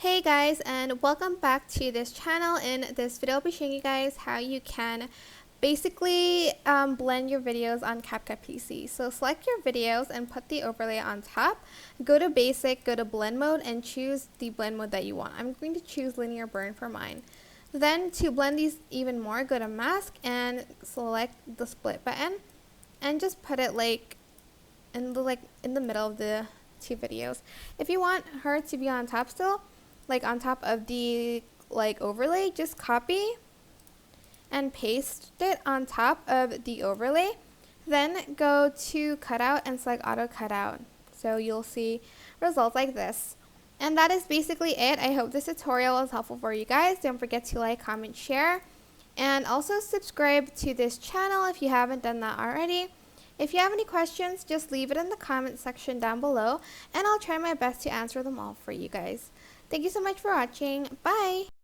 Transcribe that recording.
Hey guys, and welcome back to this channel. In this video I'll be showing you guys how you can basically blend your videos on CapCut PC. So select your videos and put the overlay on top. Go to basic, go to blend mode, and choose the blend mode that you want. I'm going to choose linear burn for mine. Then to blend these even more, go to mask and select the split button and just put it in the middle of the two videos. If you want her to be on top still, on top of the overlay, just copy and paste it on top of the overlay. Then go to cutout and select auto cutout. So you'll see results like this. And that is basically it. I hope this tutorial was helpful for you guys. Don't forget to like, comment, share, and also subscribe to this channel if you haven't done that already. If you have any questions, just leave it in the comment section down below, and I'll try my best to answer them all for you guys. Thank you so much for watching. Bye!